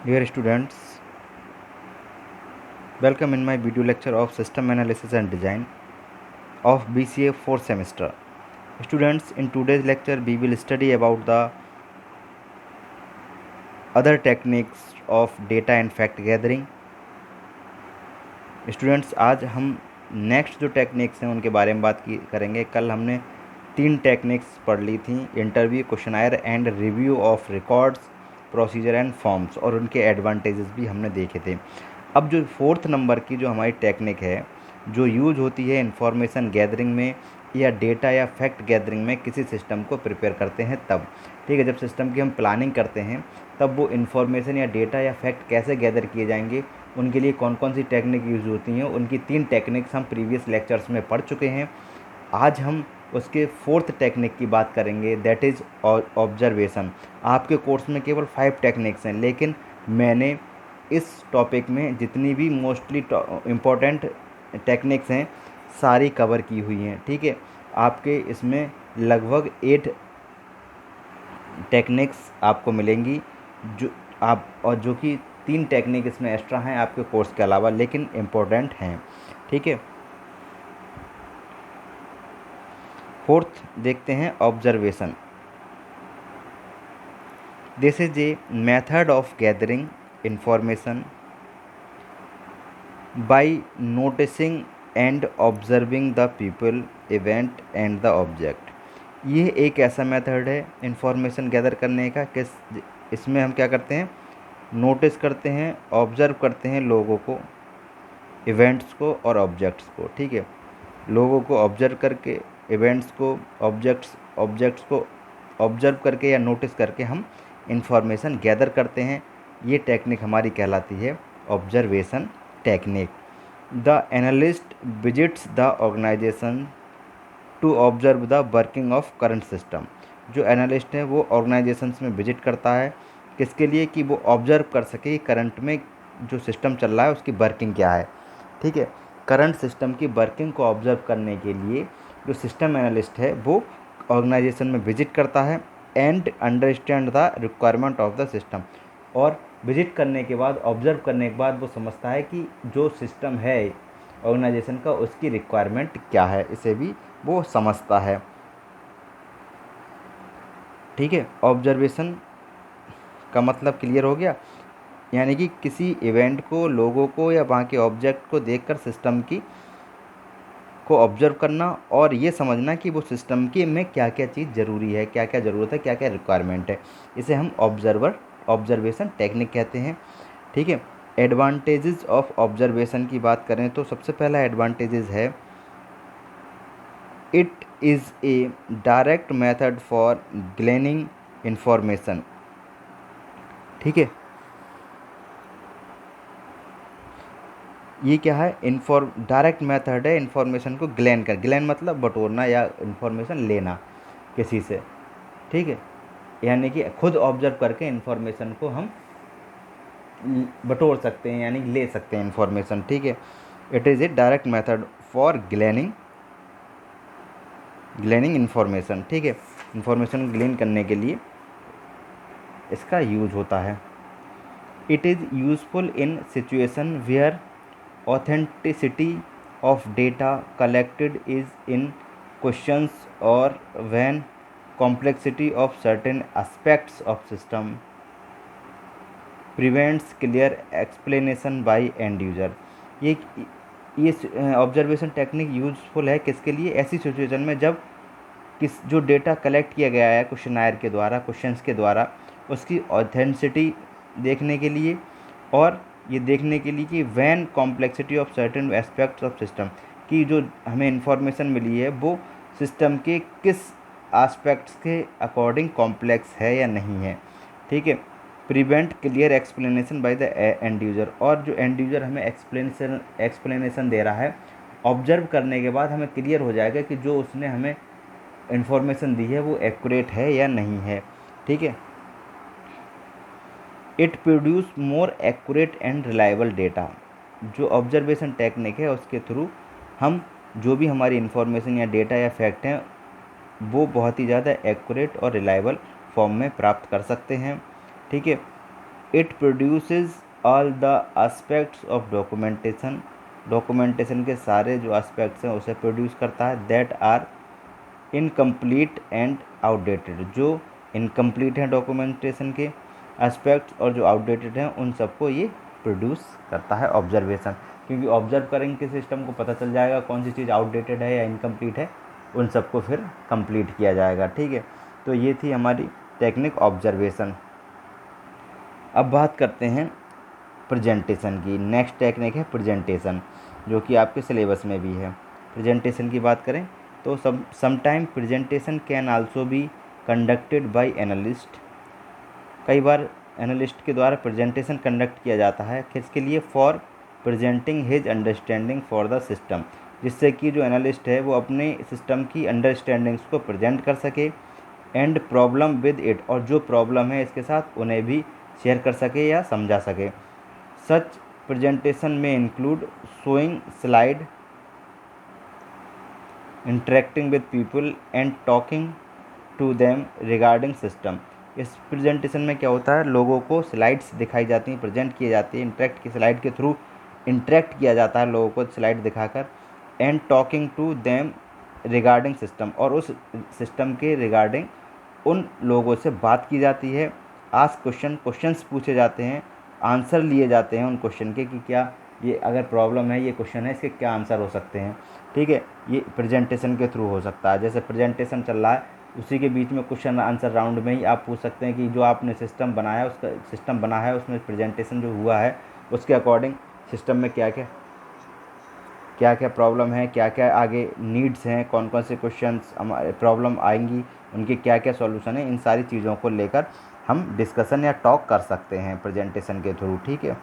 Dear students, welcome in my video lecture of System Analysis and Design of BCA 4th semester. Students, in today's lecture we will study about the other techniques of data and fact gathering. Students, आज हम next जो techniques हैं उनके बारे में करेंगे। कल हमने 3 टेक्निक्स पढ़ ली थी, interview, questionnaire and review of records, procedure and forms, और उनके एडवांटेजेस भी हमने देखे थे। अब जो 4th नंबर की जो हमारी टेक्निक है, जो यूज होती है इंफॉर्मेशन गैदरिंग में या डेटा या फैक्ट गैदरिंग में, किसी सिस्टम को प्रिपेयर करते हैं तब, ठीक है, जब सिस्टम की हम प्लानिंग करते हैं तब वो इन्फॉर्मेशन या डेटा या फैक्ट कैसे गैदर किए जाएंगे, उनके लिए कौन कौन सी टेक्निक यूज़ होती हैं, उनकी 3 टेक्निक्स हम प्रीवियस लेक्चर्स में पढ़ चुके हैं। आज हम उसके 4th टेक्निक की बात करेंगे, दैट इज़ ऑब्जर्वेशन। आपके कोर्स में केवल 5 टेक्निक्स हैं, लेकिन मैंने इस टॉपिक में जितनी भी मोस्टली इम्पोर्टेंट टेक्निक्स हैं सारी कवर की हुई हैं, ठीक है। आपके इसमें लगभग 8 टेक्निक्स आपको मिलेंगी, जो कि 3 टेक्निक इसमें एक्स्ट्रा हैं आपके कोर्स के अलावा, लेकिन इम्पोर्टेंट हैं, ठीक है। 4th देखते हैं, observation. This is a method of gathering information bye noticing and observing the people, event and the object. ये एक ऐसा मेथड है इंफॉर्मेशन गैदर करने का कि इसमें हम क्या करते हैं, नोटिस करते हैं, ऑब्ज़र्व करते हैं लोगों को, इवेंट्स को और ऑब्जेक्ट्स को, ठीक है। लोगों को ऑब्ज़र्व करके, इवेंट्स को, ऑब्जेक्ट्स को ऑब्ज़र्व करके या नोटिस करके हम इंफॉर्मेशन गैदर करते हैं। ये टेक्निक हमारी कहलाती है observation technique. The analyst visits the organization to observe the working of current system. जो एनालिस्ट है वो ऑर्गेनाइजेशंस में विजिट करता है, किसके लिए, कि वो ऑब्जर्व कर सके करंट में जो सिस्टम चल रहा है उसकी वर्किंग क्या है, ठीक है। करंट सिस्टम की वर्किंग को ऑब्जर्व करने के लिए जो सिस्टम एनालिस्ट है वो ऑर्गेनाइजेशन में विजिट करता है and understand the requirement of the system. और विजिट करने के बाद, ऑब्जर्व करने के बाद वो समझता है कि जो सिस्टम है ऑर्गेनाइजेशन का उसकी रिक्वायरमेंट क्या है, इसे भी वो समझता है, ठीक है। ऑब्जर्वेशन का मतलब क्लियर हो गया, यानी कि किसी इवेंट को, लोगों को या वहाँ के ऑब्जेक्ट को देखकर सिस्टम को ऑब्जर्व करना और ये समझना कि वो सिस्टम की में क्या क्या चीज़ ज़रूरी है, क्या क्या ज़रूरत है, क्या क्या रिक्वायरमेंट है। इसे हम ऑब्जर्वेशन टेक्निक कहते हैं, ठीक है। एडवांटेजेस ऑफ ऑब्जर्वेशन की बात करें तो सबसे पहला एडवांटेजेस है, it is a direct method for gleaning information, ठीक है। ये क्या है, डायरेक्ट मेथड है इन्फॉर्मेशन को ग्लेन मतलब बटोरना या इन्फॉर्मेशन लेना किसी से, ठीक है। यानी कि खुद ऑब्जर्व करके इन्फॉर्मेशन को हम बटोर सकते हैं, यानी ले सकते हैं इन्फॉर्मेशन, ठीक है। It is a direct method for gleaning information, ठीक है। इन्फॉर्मेशन ग्लेन करने के लिए इसका यूज होता है। It is useful in situation where authenticity of data collected is in questions or when complexity of certain aspects of system prevents clear explanation by end user। ये observation technique useful है किसके लिए, ऐसी situation में जब जो data collect किया गया है क्वेश्चनायर के द्वारा, क्वेश्चंस के द्वारा, उसकी ऑथेंटिसिटी देखने के लिए, और ये देखने के लिए कि when complexity of certain aspects of system, कि जो हमें इन्फॉर्मेशन मिली है वो सिस्टम के किस एस्पेक्ट्स के अकॉर्डिंग कॉम्प्लेक्स है या नहीं है, ठीक है। Prevent clear explanation by the end user, और जो एंड यूज़र हमें एक्सप्लेनेशन दे रहा है, ऑब्जर्व करने के बाद हमें क्लियर हो जाएगा कि जो उसने हमें इन्फॉर्मेशन दी है वो एक्यूरेट है या नहीं है, ठीक है। It produce more accurate and reliable data. जो ऑब्जर्वेशन टेक्निक है उसके थ्रू हम जो भी हमारी इन्फॉर्मेशन या डेटा या फैक्ट हैं वो बहुत ही ज़्यादा एक्यूरेट और रिलायबल फॉर्म में प्राप्त कर सकते हैं, ठीक है। It produces all the aspects of documentation, documentation के सारे जो एस्पेक्ट्स हैं उसे प्रोड्यूस करता है, that are incomplete and outdated, जो इनकम्प्लीट हैं डॉक्यूमेंटेशन के एस्पेक्ट्स और जो आउटडेटेड हैं उन सबको ये प्रोड्यूस करता है ऑब्जर्वेशन, क्योंकि ऑब्जर्व करेंगे सिस्टम को पता चल जाएगा कौन सी चीज़ आउटडेटेड है या इनकम्प्लीट है, उन सबको फिर कंप्लीट किया जाएगा। ठीक है, तो ये थी हमारी टेक्निक ऑब्जर्वेशन। अब बात करते हैं प्रेजेंटेशन की। नेक्स्ट टेक्निक है प्रेजेंटेशन, जो कि आपके सिलेबस में भी है। प्रेजेंटेशन की बात करें तो sometime presentation can also be conducted by analyst, कई बार एनालिस्ट के द्वारा प्रेजेंटेशन कंडक्ट किया जाता है, किसके लिए? For presenting his understanding for the system, जिससे कि जो एनालिस्ट है वो अपने सिस्टम की अंडरस्टैंडिंग्स को प्रेजेंट कर सके, एंड प्रॉब्लम विद इट, और जो प्रॉब्लम है इसके साथ उन्हें भी शेयर कर सके या समझा सके। सच प्रेजेंटेशन में include showing slide, interacting with people and talking to them regarding system. इस प्रेजेंटेशन में क्या होता है, लोगों को स्लाइड्स दिखाई जाती हैं, प्रेजेंट की जाती है, इंटरेक्ट की स्लाइड के थ्रू इंटरेक्ट किया जाता है लोगों को स्लाइड दिखाकर, and talking to them regarding system, और उस सिस्टम के रिगार्डिंग उन लोगों से बात की जाती है। आस्क क्वेश्चंस पूछे जाते हैं, आंसर लिए जाते हैं उन क्वेश्चन के कि क्या ये अगर प्रॉब्लम है, ये क्वेश्चन है, इसके क्या आंसर हो सकते हैं। ठीक है, ये प्रेजेंटेशन के थ्रू हो सकता है। जैसे प्रेजेंटेशन चल रहा है उसी के बीच में क्वेश्चन आंसर राउंड में ही आप पूछ सकते हैं कि जो आपने सिस्टम बनाया उसका सिस्टम बना है उसमें प्रेजेंटेशन जो हुआ है उसके अकॉर्डिंग सिस्टम में क्या क्या प्रॉब्लम है, क्या क्या आगे नीड्स हैं, कौन कौन से क्वेश्चंस हमारे प्रॉब्लम आएंगी, उनके क्या क्या सॉल्यूशन है, इन सारी चीज़ों को लेकर हम डिस्कशन या टॉक कर सकते हैं प्रेजेंटेशन के थ्रू। ठीक है,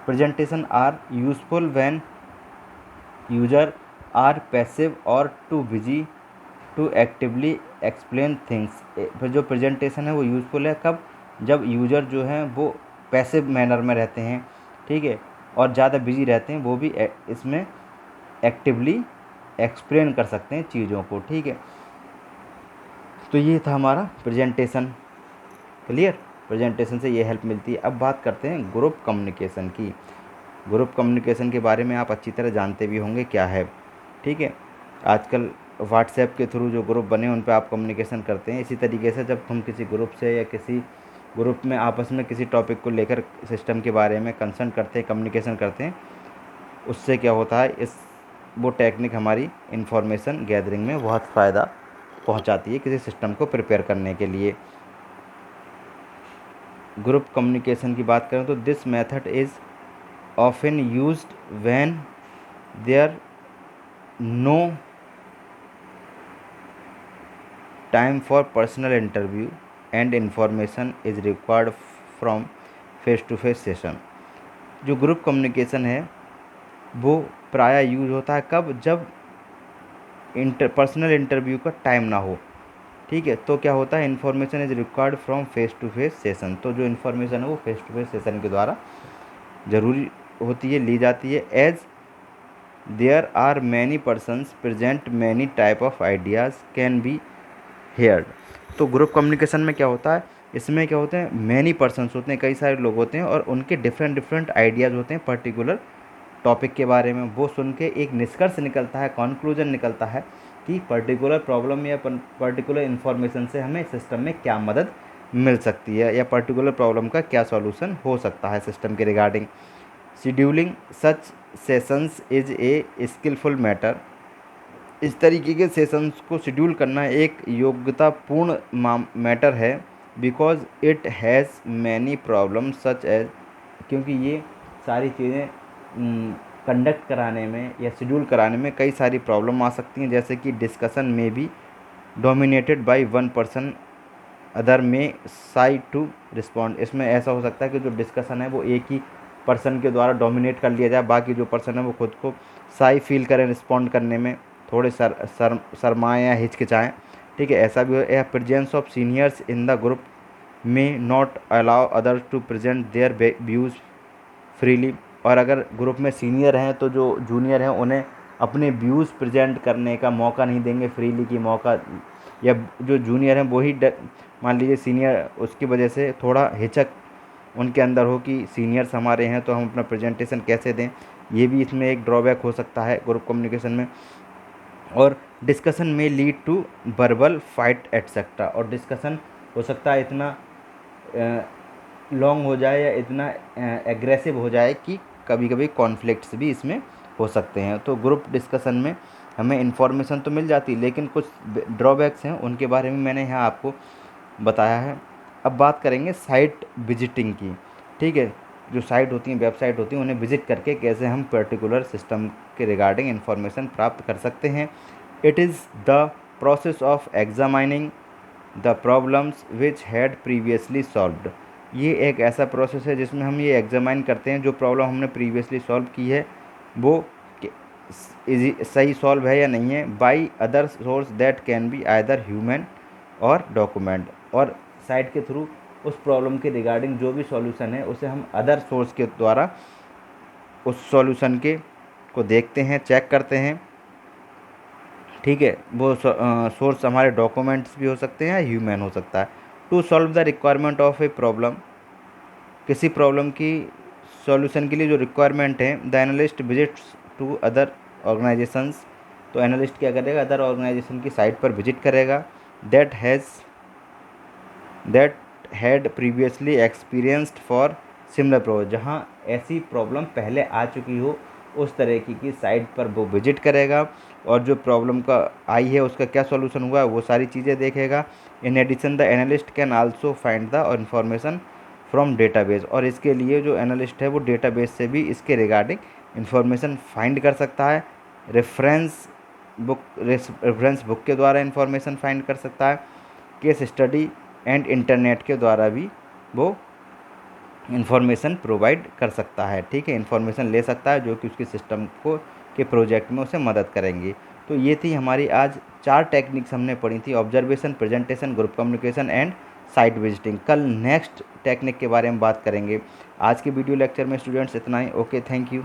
presentation are useful when user are passive or too busy to actively explain things. फिर जो प्रेजेंटेशन है वो यूज़फुल है कब? जब यूज़र जो हैं वो पैसिव मैनर में रहते हैं, ठीक है, और ज़्यादा बिजी रहते हैं, वो भी इसमें एक्टिवली एक्सप्लेन कर सकते हैं चीज़ों को। ठीक है, तो ये था हमारा प्रेजेंटेशन। क्लियर, प्रेजेंटेशन से ये हेल्प मिलती है। अब बात करते हैं ग्रुप कम्युनिकेशन की। ग्रुप कम्युनिकेशन के बारे में आप अच्छी तरह जानते भी होंगे क्या है। ठीक है, आजकल व्हाट्सएप के थ्रू जो ग्रुप बने उन पर आप कम्युनिकेशन करते हैं। इसी तरीके से जब हम किसी ग्रुप से या किसी ग्रुप में आपस में किसी टॉपिक को लेकर सिस्टम के बारे में कंसर्न करते हैं, कम्युनिकेशन करते हैं, उससे क्या होता है, वो टेक्निक हमारी इंफॉर्मेशन गैदरिंग में बहुत फ़ायदा पहुंचाती है किसी सिस्टम को प्रिपेयर करने के लिए। ग्रुप कम्युनिकेशन की बात करें तो this method is often used when there no time for personal interview and information is required from face to face session. जो ग्रुप कम्युनिकेशन है वो प्राय यूज होता है कब? जब पर्सनल इंटरव्यू का टाइम ना हो। ठीक है, तो क्या होता है, information is required from face to face session. तो जो इन्फॉर्मेशन है वो फेस टू फेस सेशन के द्वारा ज़रूरी होती है, ली जाती है। As there are many persons present many type of ideas can be heard. तो ग्रुप कम्युनिकेशन में क्या होता है, इसमें क्या होते हैं, मैनी पर्सनस होते हैं, कई सारे लोग होते हैं और उनके डिफरेंट आइडियाज़ होते हैं पर्टिकुलर टॉपिक के बारे में। वो सुन के एक निष्कर्ष निकलता है, कॉन्क्लूजन निकलता है कि पर्टिकुलर प्रॉब्लम या पर्टिकुलर इन्फॉर्मेशन से हमें सिस्टम में क्या मदद मिल सकती है या पर्टिकुलर प्रॉब्लम का क्या सॉल्यूशन हो सकता है सिस्टम के regarding. Scheduling such sessions is a skillful matter. इस तरीके के सेशंस को शेड्यूल करना एक योग्यतापूर्ण मैटर है, because it has many problem such as, क्योंकि ये सारी चीज़ें कंडक्ट कराने में या शेड्यूल कराने में कई सारी प्रॉब्लम आ सकती हैं, जैसे कि डिस्कशन में भी dominated by one person other में साई टू रिस्पॉन्ड। इसमें ऐसा हो सकता है कि जो डिस्कशन है वो एक ही पर्सन के द्वारा डोमिनेट कर लिया जाए, बाकी जो पर्सन है वो खुद को साई फील करें रिस्पॉन्ड करने में, थोड़े शर्माएँ या हिचकिचाएँ। ठीक है, ऐसा भी है। Presence of seniors in the group में not allow others to present their views freely. और अगर ग्रुप में सीनियर हैं तो जो जूनियर हैं उन्हें अपने व्यूज़ प्रेजेंट करने का मौका नहीं देंगे फ्रीली की मौका, या जो जूनियर हैं वही मान लीजिए सीनियर उसकी वजह से थोड़ा हिचक उनके अंदर हो कि सीनियर्स हमारे हैं तो हम अपना प्रेजेंटेशन कैसे दें, ये भी इसमें एक ड्रॉबैक हो सकता है ग्रुप कम्युनिकेशन में। और डिस्कशन में lead to verbal fight etcetera, और डिस्कशन हो सकता है इतना लॉन्ग हो जाए या इतना एग्रेसिव हो जाए कि कभी कभी कॉन्फ्लिक्ट्स भी इसमें हो सकते हैं। तो ग्रुप डिस्कशन में हमें इन्फॉर्मेशन तो मिल जाती है, लेकिन कुछ ड्रॉबैक्स हैं, उनके बारे में मैंने यहाँ आपको बताया है। अब बात करेंगे साइट विजिटिंग की। ठीक है, जो साइट होती हैं, वेबसाइट होती हैं, उन्हें विजिट करके कैसे हम पर्टिकुलर सिस्टम के रिगार्डिंग इन्फॉर्मेशन प्राप्त कर सकते हैं। It is the process of examining the problems which had previously solved. ये एक ऐसा प्रोसेस है जिसमें हम ये एग्जामाइन करते हैं जो प्रॉब्लम हमने प्रीवियसली सॉल्व की है वो सही सॉल्व है या नहीं है, by other source that can be either human और डॉक्यूमेंट। और साइट के थ्रू उस प्रॉब्लम के रिगार्डिंग जो भी सॉल्यूशन है उसे हम अदर सोर्स के द्वारा उस सॉल्यूशन के को देखते हैं, चेक करते हैं। ठीक है, वो सोर्स हमारे डॉक्यूमेंट्स भी हो सकते हैं, ह्यूमन हो सकता है। To solve the requirement of a problem, किसी प्रॉब्लम की सॉल्यूशन के लिए जो रिक्वायरमेंट है, the analyst visits to other organizations. तो एनालिस्ट क्या करेगा, अदर ऑर्गेनाइजेशन की साइट पर विजिट करेगा, that had previously experienced for similar problem, जहाँ ऐसी प्रॉब्लम पहले आ चुकी हो उस तरह की साइट पर वो विजिट करेगा और जो प्रॉब्लम का आई है उसका क्या सॉल्यूशन हुआ है वो सारी चीज़ें देखेगा। In addition the analyst can also find the information from database, और इसके लिए जो एनालिस्ट है वो डेटाबेस से भी इसके रिगार्डिंग इन्फॉर्मेशन फाइंड कर सकता है। रेफरेंस बुक के द्वारा इन्फॉर्मेशन फाइंड कर सकता है। केस स्टडी एंड इंटरनेट के द्वारा भी वो इन्फॉर्मेशन प्रोवाइड कर सकता है। ठीक है, इन्फॉर्मेशन ले सकता है जो कि उसके सिस्टम को के प्रोजेक्ट में उसे मदद करेंगी। तो ये थी हमारी आज 4 टेक्निक्स हमने पढ़ी थी, observation, presentation, group communication and site visiting. कल नेक्स्ट टेक्निक के बारे में बात करेंगे। आज के वीडियो लेक्चर में स्टूडेंट्स इतना ही। Okay, thank you.